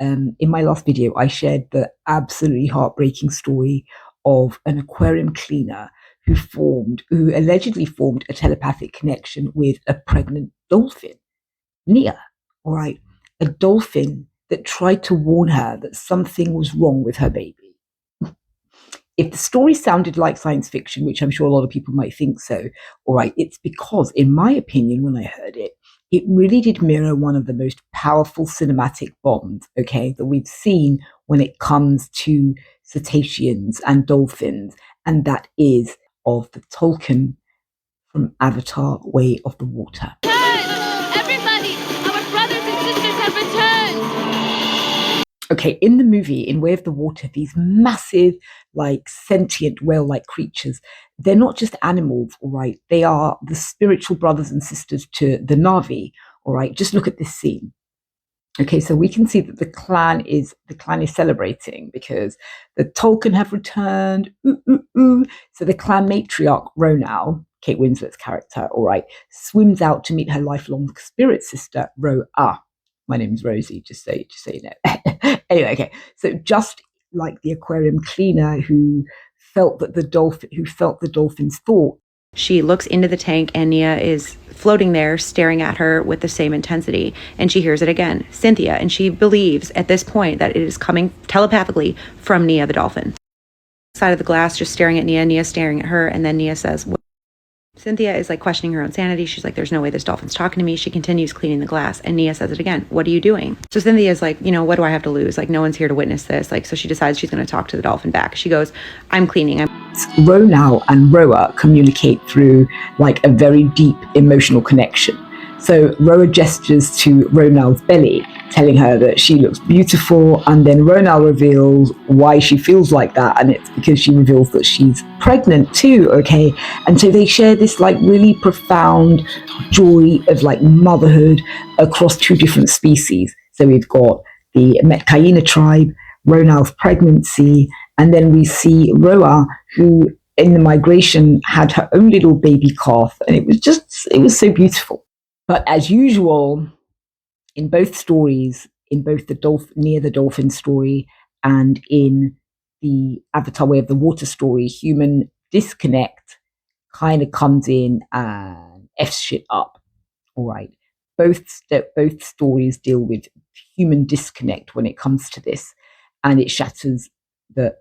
in my last video, I shared the absolutely heartbreaking story of an aquarium cleaner who allegedly formed a telepathic connection with a pregnant dolphin, Nia. All right, a dolphin that tried to warn her that something was wrong with her baby. If the story sounded like science fiction, which I'm sure a lot of people might think so, all right, it's because, in my opinion, when I heard it, it really did mirror one of the most powerful cinematic bonds, okay, that we've seen when it comes to cetaceans and dolphins, and that is of the Tolkien from Avatar: Way of the Water. Everybody, our brothers and sisters have returned. Okay, in the movie, in Way of the Water, these massive, like sentient whale-like creatures, they're not just animals, all right? They are the spiritual brothers and sisters to the Na'vi, all right? Just look at this scene. Okay, so we can see that the clan is celebrating because the Tolkien have returned. Ooh, ooh, ooh. So the clan matriarch Ronal, Kate Winslet's character, all right, swims out to meet her lifelong spirit sister Ro-Ah. My name's Rosie, just so you know. Anyway, okay. So just like the aquarium cleaner who felt the dolphin's thought. She looks into the tank and Nia is floating there staring at her with the same intensity, and she hears it again, Cynthia, and she believes at this point that it is coming telepathically from Nia the dolphin. Side of the glass, just staring at Nia staring at her, and then Nia says, what? Cynthia is like questioning her own sanity. She's like, there's no way this dolphin's talking to me. She continues cleaning the glass, and Nia says it again, what are you doing? So Cynthia is like, what do I have to lose? Like, no one's here to witness this. Like, so she decides she's going to talk to the dolphin back. She goes, I'm cleaning. Ronal and Roa communicate through like a very deep emotional connection. So Roa gestures to Ronal's belly, telling her that she looks beautiful, and then Ronal reveals why she feels like that, and it's because she reveals that she's pregnant too, okay? And so they share this like really profound joy of like motherhood across two different species. So we've got the Metkaina tribe, Ronal's pregnancy, and then we see Roa, who in the migration had her own little baby calf, and it was so beautiful. But as usual, in both stories, in both the Near the Dolphin story and in the Avatar: Way of the Water story, human disconnect kind of comes in and F's shit up. All right. Both stories deal with human disconnect when it comes to this, and it shatters the,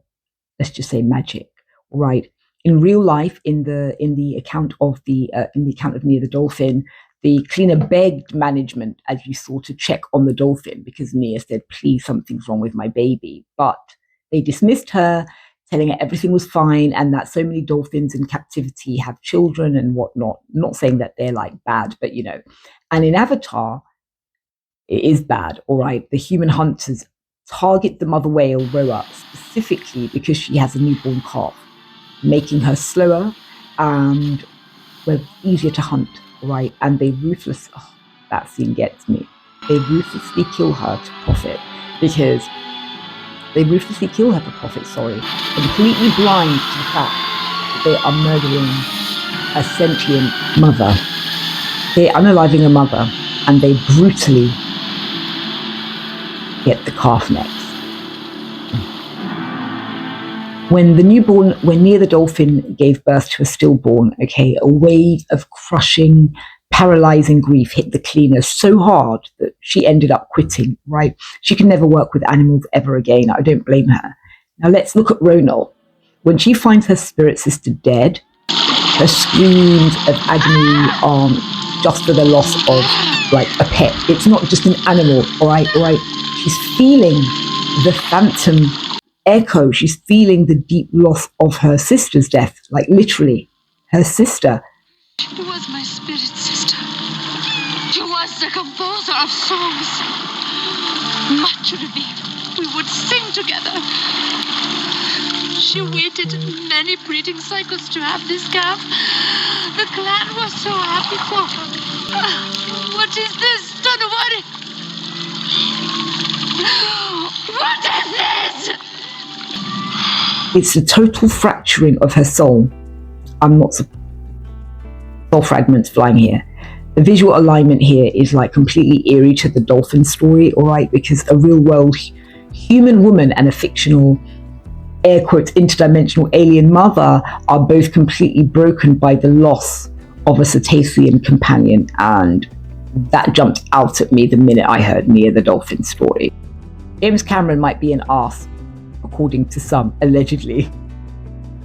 let's just say, magic. All right. In real life, in the account of Near the Dolphin, the cleaner begged management, as you saw, to check on the dolphin because Nia said, please, something's wrong with my baby. But they dismissed her, telling her everything was fine and that so many dolphins in captivity have children and whatnot. I'm not saying that they're like bad, but And in Avatar, it is bad, all right? The human hunters target the mother whale, Roa, specifically because she has a newborn calf, making her slower and easier to hunt. Right, and that scene gets me. They ruthlessly kill her for profit, completely blind to the fact that they are murdering a sentient mother. They're unaliving a mother, and they brutally get the calf next. When Near the Dolphin gave birth to a stillborn, okay, a wave of crushing, paralyzing grief hit the cleaner so hard that she ended up quitting, right? She can never work with animals ever again. I don't blame her. Now let's look at Ronal. When she finds her spirit sister dead, her screams of agony are just for the loss of like a pet. It's not just an animal, all right? She's feeling the phantom echo. She's feeling the deep loss of her sister's death, like literally her sister. She was my spirit sister. She was the composer of songs. Much revealed. We would sing together. She waited many breeding cycles to have this calf. The clan was so happy for her. What is this? Don't worry. What is this? It's a total fracturing of her soul. I'm not soul fragments flying here. the visual alignment here is like completely eerie to the dolphin story, all right, because a real world human woman and a fictional, air quotes, interdimensional alien mother are both completely broken by the loss of a cetacean companion, and that jumped out at me the minute I heard Nia the Dolphin story. James Cameron might be an arse, according to some, allegedly.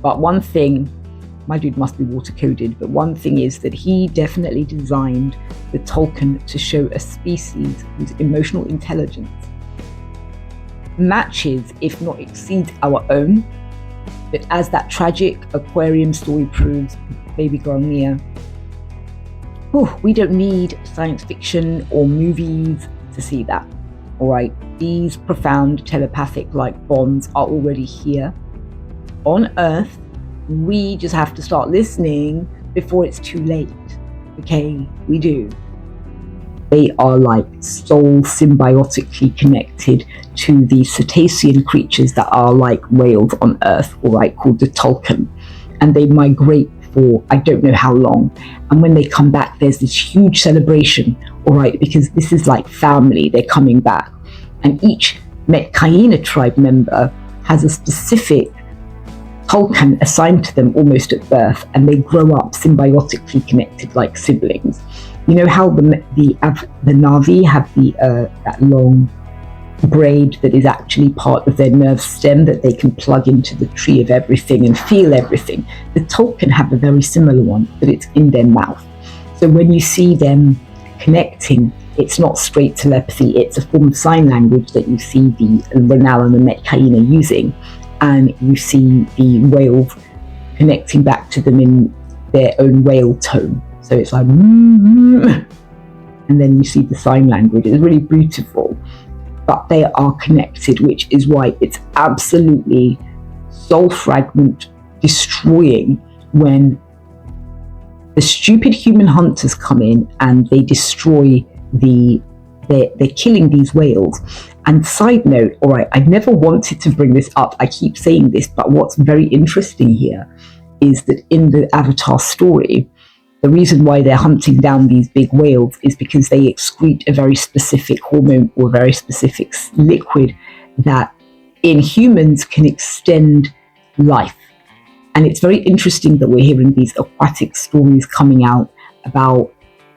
But one thing, my dude must be water coded, but one thing is that he definitely designed the Tolkien to show a species whose emotional intelligence matches, if not exceeds, our own. But as that tragic aquarium story proves, baby girl Nia, we don't need science fiction or movies to see that. All right, these profound telepathic-like bonds are already here on Earth. We just have to start listening before it's too late. Okay, we do. They are like soul symbiotically connected to the cetacean creatures that are like whales on Earth, all right, called the Tolkien. And they migrate for I don't know how long. And when they come back, there's this huge celebration, all right, because this is like family, they're coming back. And each Metcaina tribe member has a specific Tolkien assigned to them almost at birth, and they grow up symbiotically connected like siblings. You know how the Na'vi have that long braid that is actually part of their nerve stem that they can plug into the tree of everything and feel everything? The Tolkien have a very similar one, but it's in their mouth. So when you see them connecting, it's not straight telepathy, it's a form of sign language that you see the Renal and the Metcaina using, and you see the whales connecting back to them in their own whale tone. So it's like, and then you see the sign language. It's really beautiful, but they are connected, which is why it's absolutely soul fragment destroying when the stupid human hunters come in and they destroy they're killing these whales. And side note, all right, I never wanted to bring this up, I keep saying this, but what's very interesting here is that in the Avatar story, the reason why they're hunting down these big whales is because they excrete a very specific hormone or a very specific liquid that in humans can extend life. And it's very interesting that we're hearing these aquatic stories coming out about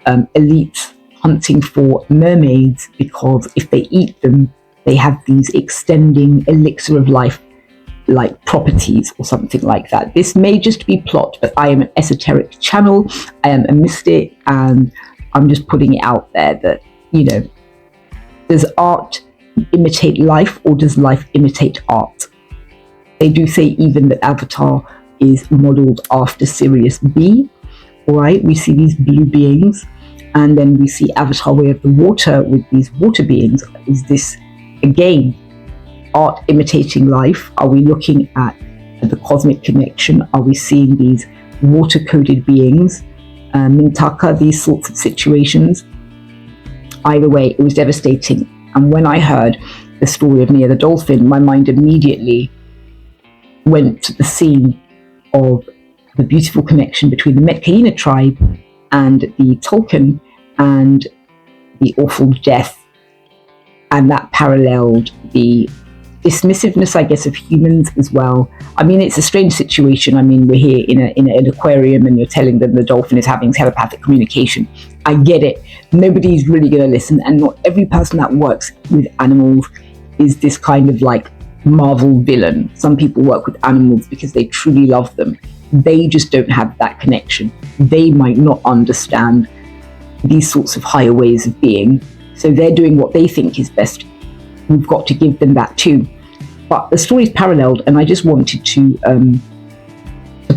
elites hunting for mermaids, because if they eat them, they have these extending elixir of life like properties or something like that. This may just be plot, but I am an esoteric channel, I am a mystic, and I'm just putting it out there that, you know, does art imitate life or does life imitate art? They do say even that Avatar is modeled after Sirius B, all right? We see these blue beings, and then we see Avatar Way of the Water with these water beings. Is this, again, art imitating life? Are we looking at the cosmic connection? Are we seeing these water-coded beings, Mintaka, these sorts of situations? Either way, it was devastating. And when I heard the story of Nia the Dolphin, my mind immediately went to the scene of the beautiful connection between the Metcaina tribe and the Tolkien and the awful death. And that paralleled the dismissiveness, I guess, of humans as well. I mean, it's a strange situation. I mean, we're here in an aquarium and you're telling them the dolphin is having telepathic communication. I get it. Nobody's really going to listen, and not every person that works with animals is this kind of like Marvel villain. Some people work with animals because they truly love them. They just don't have that connection. They might not understand these sorts of higher ways of being, so they're doing what they think is best. We've got to give them that too. But the story is paralleled, and I just wanted to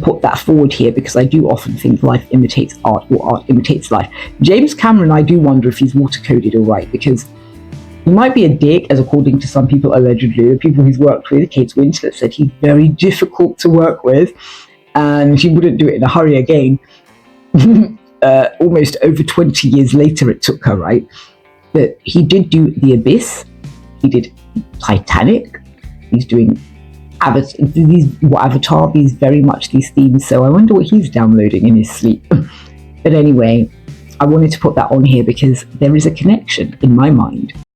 put that forward here, because I do often think life imitates art or art imitates life. James Cameron, I do wonder if he's water-coded all right, because he might be a dick, as according to some people, allegedly. The people he's worked with, Kate Winslet, said he's very difficult to work with, and she wouldn't do it in a hurry again. Almost over 20 years later it took her, right? But he did do The Abyss, he did Titanic, he's doing Avatar, these very much these themes, so I wonder what he's downloading in his sleep. But anyway, I wanted to put that on here because there is a connection in my mind.